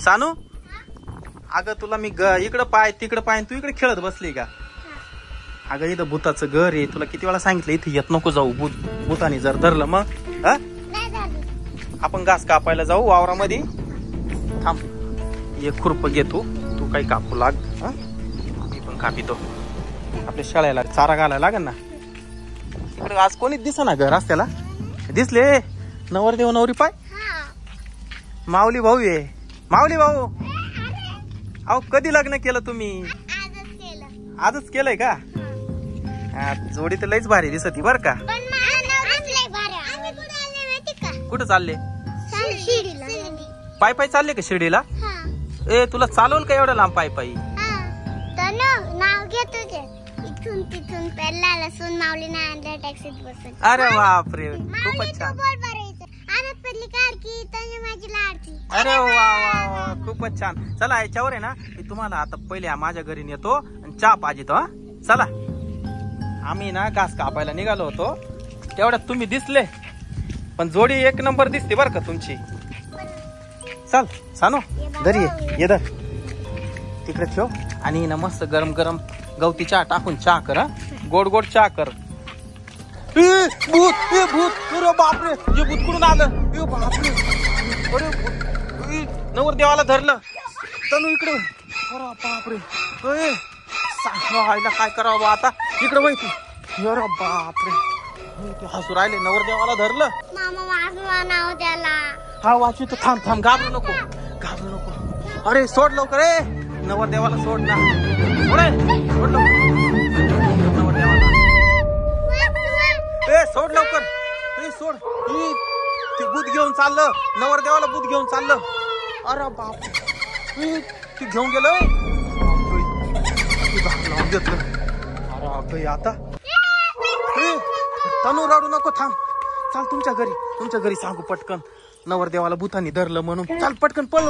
सानू अगं तुला मी इकडं पाय तिकडं पाय तू इकडे खेळत बसली का? अगं इथं भूताचं घर आहे, तुला किती वेळा सांगितलं इथे येत नको जाऊ, भूतानी जर धरलं मग आपण घास कापायला जाऊ वावरामध्ये. थांब एक खुरप घे तू काही कापू लाग. मी पण कापितो, आपल्या शाळेला चारा घालायला लागेल ना. इकडे आज कोणीच दिसेना घर रस्त्याला. दिसले नवरदेव नवरी पाय. माऊली भाऊ आहे. माऊली भाऊ अहो कधी लग्न केलं तुम्ही? आजच केलंय का? जोडी तर लईच भारी दिसती बर का. कुठं चालले? पाय पाय चालले का शिर्डीला? ए तुला चालवल का एवढं लांब पाय पायी? अरे बापरे खूपच छान. अरे वा वा खूपच छान. चला याच्यावर आहे ना मी तुम्हाला आता पहिले माझ्या घरी नेतो आणि चहा पाजितो. चला आम्ही ना घास कापायला निघालो होतो तेवढ्यात तुम्ही दिसले, पण जोडी एक नंबर दिसते बर का तुमची. चल सानू घरी ये धर तिकडे ठेव आणि ना मस्त गरम गरम गवती चहा टाकून चहा कर. गोड गोड चहा कर. भूत ए भूत. अरे बापरे हे भूत कुठून आलं? ए बापरे अरे नवरदेवाला धरलं. तनू इकडे. अरे बापरे आईला काय करावं आता? इकडे माहिती. अरे बापरे हसू राहिले. नवरदेवाला धरलं. हा वाचू तर थांब थांब घाबरू नको घाबरू नको. अरे सोड लवकर रे नवरदेवाला सोड ना. सोड नवरदेवाला. ए सोड लवकर. ए सोड. ते भूत घेऊन चाललं नवरदेवाला. भूत घेऊन चाललं. अरे बाप ती घेऊन गेलं. अरे आता तनू रडू नको थांब. चाल तुमच्या घरी सांगू पटकन नवरदेवाला भूतानी धरलं म्हणून. चाल पटकन पळ.